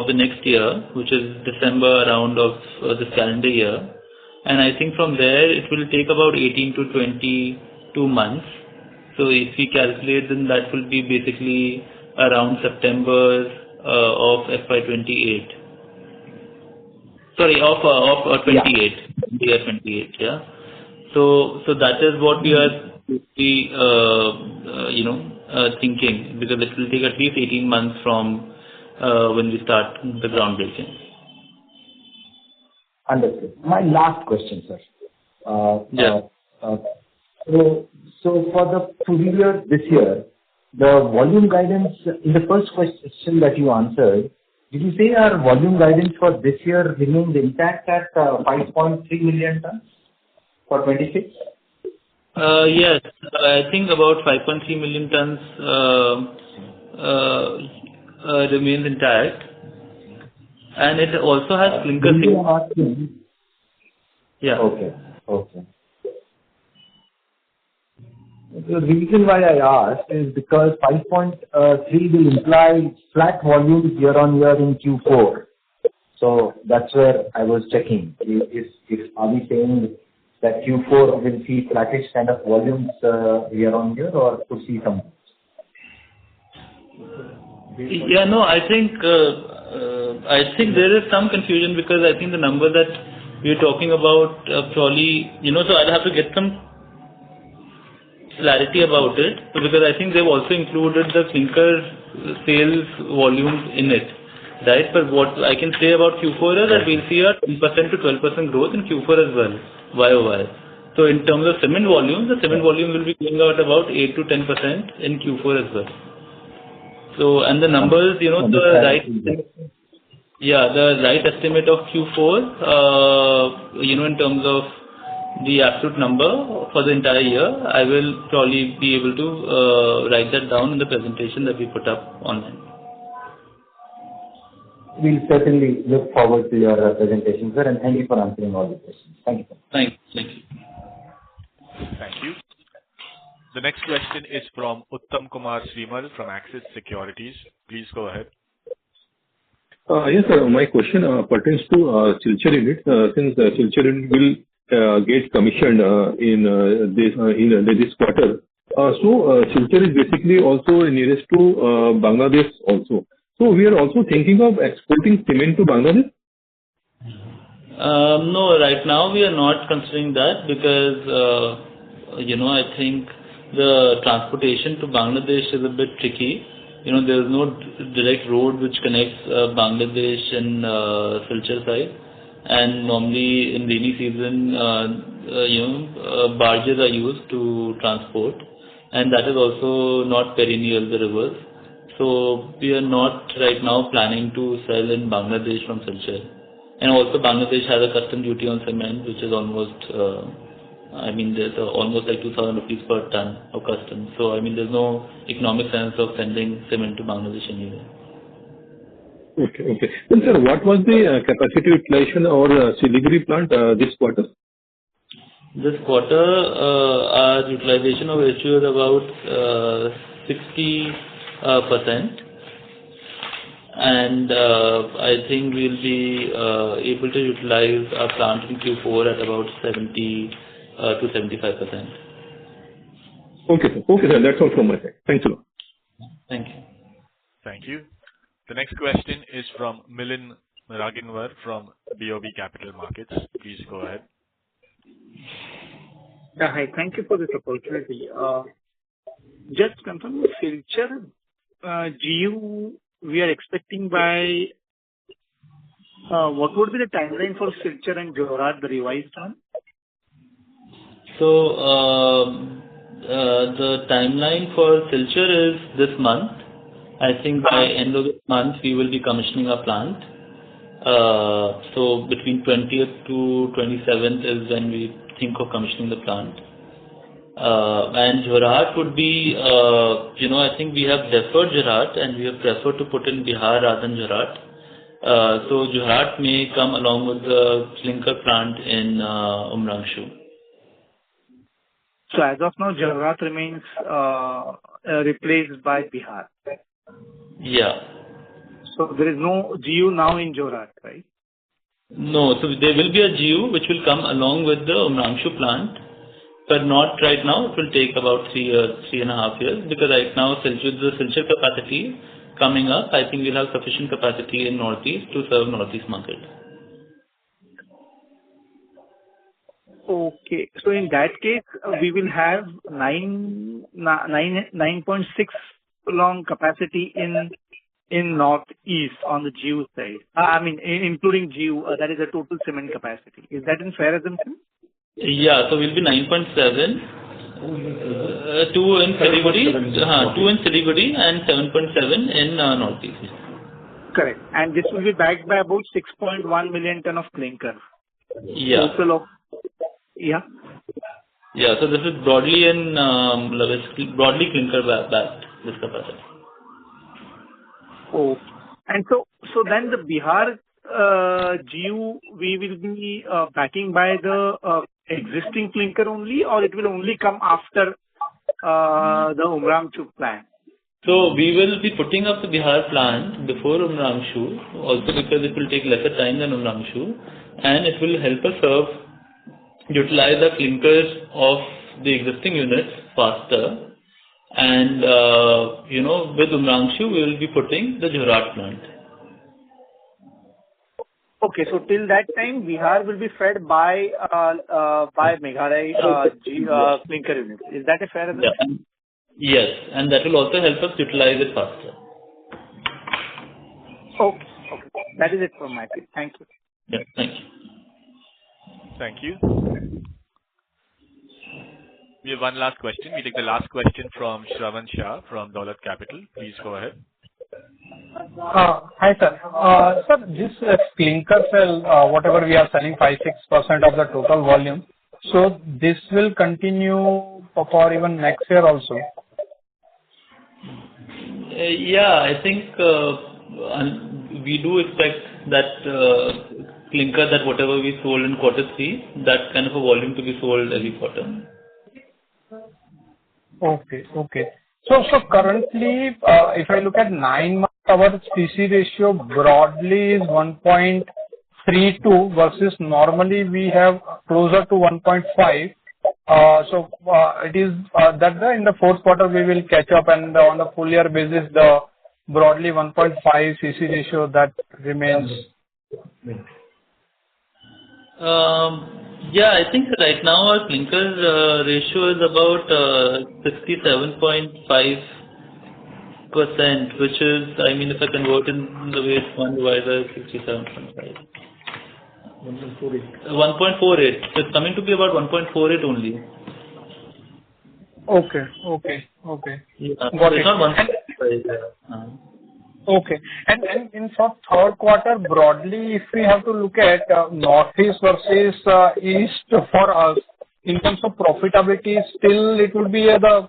the next year, which is December around of this calendar year. And I think from there it will take about 18 to 22 months. So if we calculate, then that will be basically around September of FY28. Sorry, of 28, year 28, yeah. So that is what we are thinking, because it will take at least 18 months from when we start the groundbreaking. Understood. My last question, sir. So for the full year this year, the volume guidance, in the first question that you answered, did you say our volume guidance for this year remains intact at 5.3 million tons for 26? Yes, I think about 5.3 million tons remains intact. And it also has clinker. Yeah. Okay. The reason why I asked is because 5.3 will imply flat volumes year on year in Q4. So that's where I was checking. Are we saying that Q4 will see flattish kind of volumes year on year, or could see some? Yeah, no, I think there is some confusion, because I think the number that we're talking about probably, so I'll have to get some clarity about it, because I think they've also included the clinker sales volumes in it, right? But what I can say about Q4 is that we'll see a 10% to 12% growth in Q4 as well, YOY. So in terms of cement volumes, the cement volume will be going out about 8 to 10% in Q4 as well. So, and the numbers, the right estimate of Q4, in terms of the absolute number for the entire year, I will probably be able to write that down in the presentation that we put up online. We'll certainly look forward to your presentation, sir, and thank you for answering all the questions. Thank you, sir. Thank you. Thank you. The next question is from Uttam Kumar Srimal from Axis Securities. Please go ahead. Yes, sir. My question pertains to Silchar unit. Since Silchar unit will get commissioned in this quarter. Silchar is basically also nearest to Bangladesh also. So we are also thinking of exporting cement to Bangladesh? No, right now we are not considering that because, I think the transportation to Bangladesh is a bit tricky. There is no direct road which connects Bangladesh and Silchar side. And normally in rainy season, barges are used to transport. And that is also not perennial, the rivers. So we are not right now planning to sell in Bangladesh from Silchar. And also Bangladesh has a custom duty on cement, which is almost, there's almost like 2,000 rupees per ton of custom. So, there's no economic sense of sending cement to Bangladesh anyway. Okay. Then, sir, what was the capacity utilization or Siliguri plant this quarter? This quarter, our utilization of HU is about 60%. And I think we'll be able to utilize our plant in Q4 at about 70 to 75%. Okay, sir. That's all from my side. Thanks a lot. Thank you. Thank you. The next question is from Milind Raginwar from BOB Capital Markets. Please go ahead. Hi. Thank you for this opportunity. Just confirm, Silchar GU we are expecting by what would be the timeline for Silchar and Jorhat, the revised one? So the timeline for Silchar is this month. I think by end of this month we will be commissioning our plant. So between 20th to 27th is when we think of commissioning the plant. And Jorhat would be, I think we have deferred Jorhat and we have preferred to put in Bihar rather than Jorhat. So Jorhat may come along with the clinker plant in Umrangshu. So as of now, Jorhat remains replaced by Bihar. Yeah. So there is no GU now in Jorhat, right? No. So there will be a GU which will come along with the Umrangshu plant. But not right now. It will take about 3.5 years, because right now the Silchar capacity coming up, I think we'll have sufficient capacity in Northeast to serve Northeast market. Okay. So in that case, we will have 9.6 long capacity in Northeast on the GU side. Including GU, that is the total cement capacity. Is that in fair assumption? Yeah, so we'll be 9.7, 2 in Siliguri and 7.7 in Northeast. Correct. And this will be backed by about 6.1 million ton of clinker. Yeah. Total of, yeah. Yeah, so this is broadly clinker backed, this capacity. Oh, and so then the Bihar GU we will be backing by the existing clinker only, or it will only come after the Umrangshu plant? So we will be putting up the Bihar plant before Umrangshu, also because it will take lesser time than Umrangshu, and it will help us utilize the clinkers of the existing units faster. And with Umrangshu we will be putting the Jorhat plant. Okay, so till that time, Bihar will be fed by Meghalaya clinker unit. Is that a fair assumption? Yeah. Yes, and that will also help us utilize it faster. Okay. That is it from my side. Thank you. Yeah, thank you. Thank you. We have one last question. We take the last question from Shravan Shah from Dolat Capital. Please go ahead. Hi, sir. Sir, this clinker sale, whatever we are selling, 5-6% of the total volume. So this will continue for even next year also? Yeah, I think we do expect that clinker, that whatever we sold in quarter 3, that kind of a volume to be sold every quarter. Okay. So currently, if I look at 9 months our CC ratio broadly is 1.32 versus normally we have closer to 1.5. So it is that in the fourth quarter we will catch up, and on a full year basis, the broadly 1.5 CC ratio that remains. Yeah, I think right now our clinker ratio is about 67.5%, which is, I mean, if I convert in the way it's 1 divided by 67.5. 1.48. So it's coming to be about 1.48 only. Okay. Yeah. Got it's it. not 1.5. Okay. And in for third quarter, broadly, if we have to look at Northeast versus East for us, in terms of profitability, still it would be the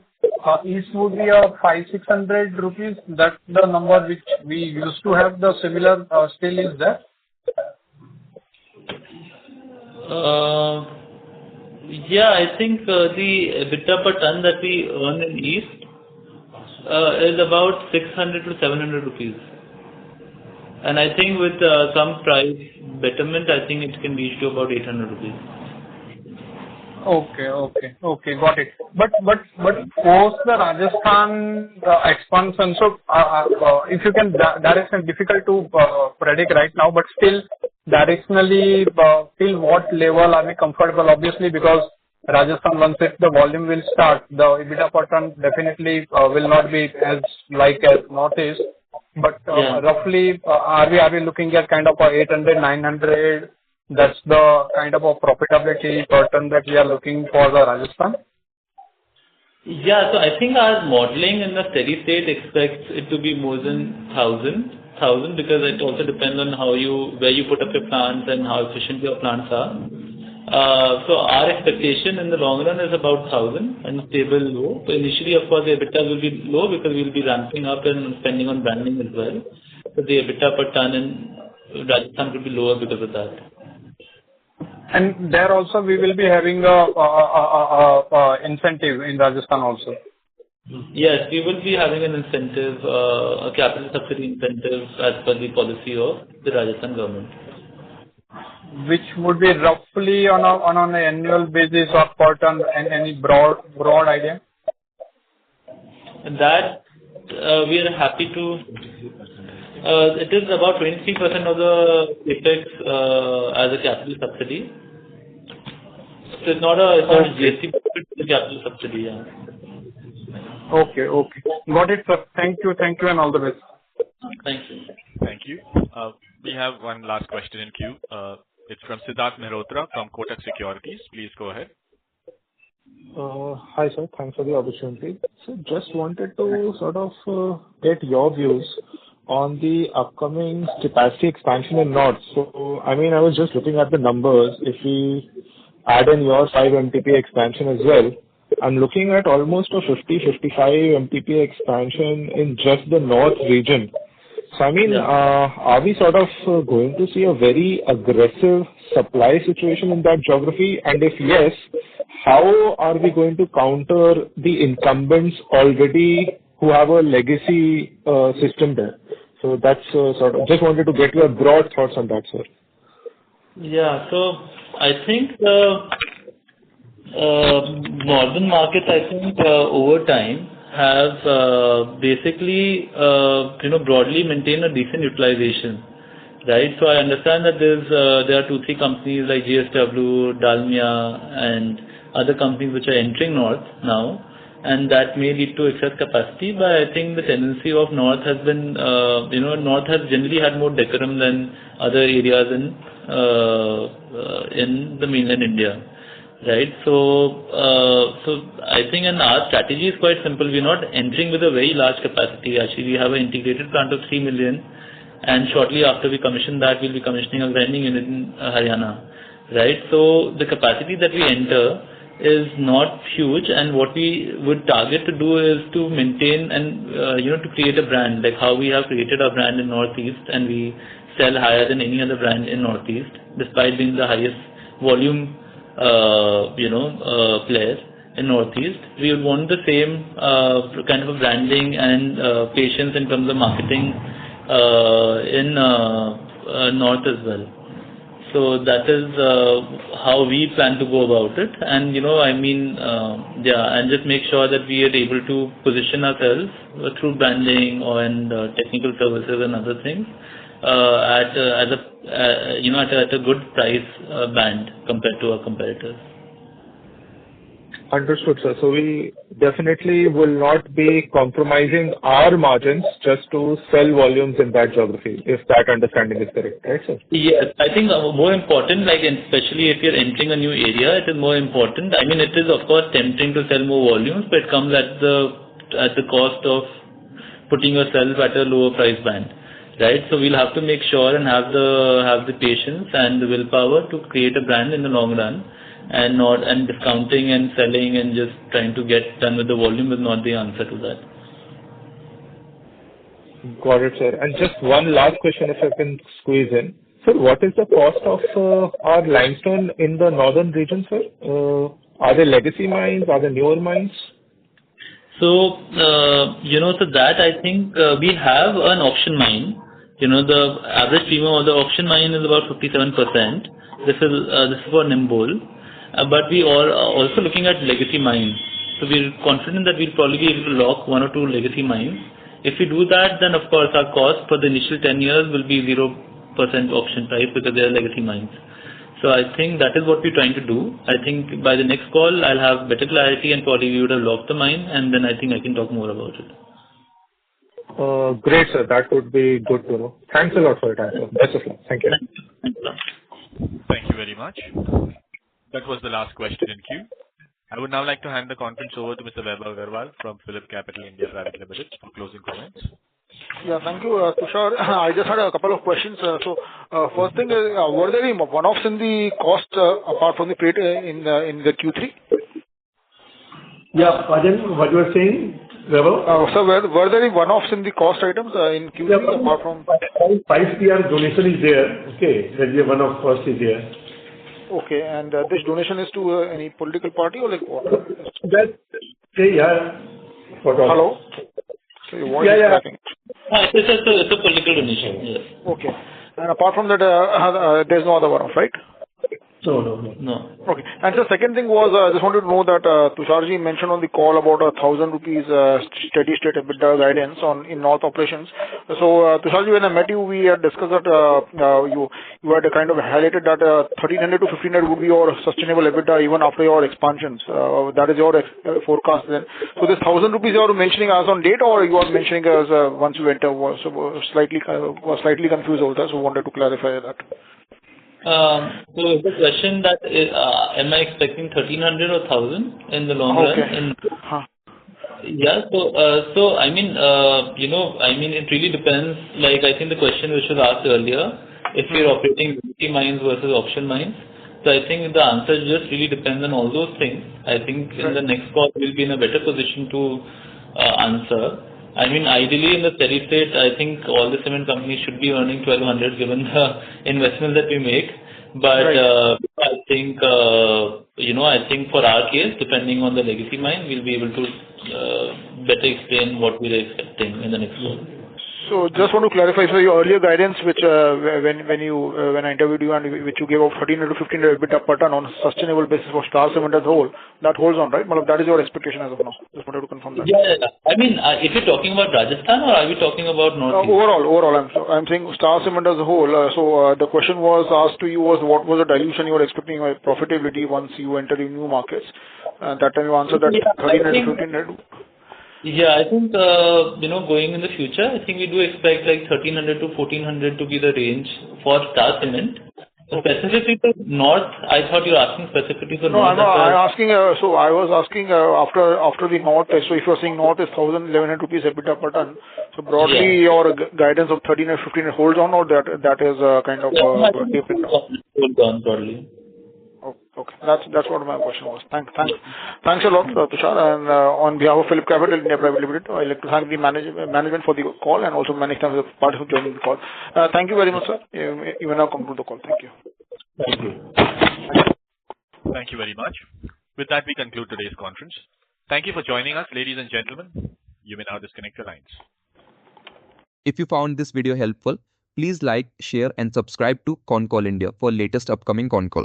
East would be 500-600 rupees. That's the number which we used to have. The similar still is there. Yeah, I think the EBITDA per ton that we earn in East is about 600 to 700 rupees. And I think with some price betterment, I think it can reach to about 800 rupees. Okay, got it. But post the Rajasthan expansion, so if you can direction difficult to predict right now, but still directionally till what level are we comfortable? Obviously, because Rajasthan, once the volume will start, the EBITDA per ton definitely will not be as Northeast. But roughly, are we looking at kind of 800, 900? That's the kind of a profitability per ton that we are looking for the Rajasthan? Yeah, so I think our modeling in the steady state expects it to be more than 1,000 because it also depends on where you put up your plants and how efficient your plants are. So our expectation in the long run is about 1,000 and stable low. So initially, of course, the EBITDA will be low because we'll be ramping up and spending on branding as well. So the EBITDA per ton in Rajasthan will be lower because of that. And there also we will be having a incentive in Rajasthan also. Yes, we will be having an incentive, a capital subsidy incentive as per the policy of the Rajasthan government. Which would be roughly on an annual basis or per ton, and any broad idea? And that we are happy to. It is about 23% of the capex as a capital subsidy. So it's not a GST, but it's a capital subsidy. Yeah. Okay. Got it, sir. Thank you, and all the best. Thank you. Thank you. We have one last question in queue. It's from Siddharth Mehrotra from Kotak Securities. Please go ahead. Hi, sir. Thanks for the opportunity. So just wanted to sort of get your views on the upcoming capacity expansion in North. So, I mean, I was just looking at the numbers. If we add in your 5 MTPA expansion as well, I'm looking at almost a 50-55 MTPA expansion in just the North region. So, I mean, are we sort of going to see a very aggressive supply situation in that geography? And if yes, how are we going to counter the incumbents already who have a legacy system there? So that's sort of, just wanted to get your broad thoughts on that, sir. Yeah, so I think the northern markets, I think over time have basically broadly maintained a decent utilization, right? So I understand that there are 2-3 companies like GSW, Dalmia, and other companies which are entering North now, and that may lead to excess capacity. But I think the tendency of North has been, North has generally had more decorum than other areas in the mainland India. Right, so I think, and our strategy is quite simple. We're not entering with a very large capacity. Actually, we have an integrated plant of 3 million, and shortly after we commission that, we'll be commissioning a grinding unit in Haryana. Right, so the capacity that we enter is not huge, and what we would target to do is to maintain and to create a brand, like how we have created our brand in Northeast, and we sell higher than any other brand in Northeast, despite being the highest volume players in Northeast. We would want the same kind of a branding and patience in terms of marketing in north as well. So that is how we plan to go about it, and and just make sure that we are able to position ourselves through branding and technical services and other things at a good price band compared to our competitors. Understood, sir. So we definitely will not be compromising our margins just to sell volumes in that geography, if that understanding is correct, right, sir? Yes, I think more important, especially if you're entering a new area, it is more important. I mean, it is of course tempting to sell more volumes, but it comes at the cost of putting yourself at a lower price band, right? So we'll have to make sure and have the patience and the willpower to create a brand in the long run. And discounting and selling and just trying to get done with the volume is not the answer to that. Got it, sir. And just one last question, if I can squeeze in. Sir, what is the cost of our limestone in the northern region, sir? Are they legacy mines? Are they newer mines? So, so that I think we have an auction mine. The average premium of the auction mine is about 57%. This is for Nimbol. But we are also looking at legacy mines. So we're confident that we'll probably be able to lock one or two legacy mines. If we do that, then of course our cost for the initial 10 years will be 0% auction price because they are legacy mines. So I think that is what we're trying to do. I think by the next call I'll have better clarity and probably we would have locked the mine, and then I think I can talk more about it. Great, sir. That would be good to know. Thanks a lot for your time, sir. Best of luck. Thank you. Thank you very much. That was the last question in queue. I would now like to hand the conference over to Mr. Vaibhav Agarwal from Phillip Capital India Private Limited for closing comments. Yeah, thank you, Tushar. I just had a couple of questions. First thing is, were there any one-offs in the cost apart from the freight in the Q3? Yeah, pardon, what you were saying, Vaibhav? Sir, were there any one-offs in the cost items in Q3 apart from... 5 crore donation is there. Okay, that is one-off cost is there. Okay, and this donation is to any political party or like what? Hello? So your voice is cracking. It's a political donation, yes. Okay. And apart from that, there's no other one-off, right? No. Okay. And the second thing was, I just wanted to know that Tusharji mentioned on the call about 1,000 rupees steady state EBITDA guidance in North operations. So, Tusharji, when I met you, we had discussed that you had kind of highlighted that 1,300 to 1,500 would be your sustainable EBITDA even after your expansions. That is your forecast then. So this 1,000 rupees you are mentioning as on date, or you are mentioning as once you enter? Was slightly confused over that, so wanted to clarify that. So the question that am I expecting 1,300 or 1,000 in the long run? Yeah. So I mean, it really depends. Like I think the question which was asked earlier, if you're operating legacy mines versus auction mines. So I think the answer just really depends on all those things. I think in the next call we'll be in a better position to answer. I mean, ideally in the steady state, I think all the cement companies should be earning 1,200 given the investments that we make. But I think, I think for our case, depending on the legacy mine, we'll be able to better explain what we're expecting in the next call. So just want to clarify, so your earlier guidance, which when I interviewed you and which you gave of 1,300 to 1,500 EBITDA per ton on a sustainable basis for Star Cement as a whole, that holds on, right? That is your expectation as of now. Just wanted to confirm that. Yeah. I mean, if you're talking about Rajasthan, or are we talking about North? Overall, I'm saying Star Cement as a whole. So the question was asked to you was what was the dilution you were expecting by profitability once you enter in new markets? That time you answered that 1,300 to 1,500. Yeah, I think, going in the future, I think we do expect like 1,300 to 1,400 to be the range for Star Cement. Specifically to North, I thought you were asking specifically for North. No, I'm asking, so I was asking after the North, so if you're saying North is 1,100 rupees EBITDA per ton, so broadly your guidance of 1,300, 1,500 holds on, or that is kind of tapering down? Holds on broadly. Okay, that's what my question was. Thanks a lot, Tushar. And on behalf of Phillip Capital India Private Limited, I'd like to thank the management for the call and also many times the participants joining the call. Thank you very much, sir. You may now conclude the call. Thank you. Thank you very much. With that, we conclude today's conference. Thank you for joining us, ladies and gentlemen. You may now disconnect your lines. If you found this video helpful, please like, share and subscribe to Concall India for latest upcoming Concall.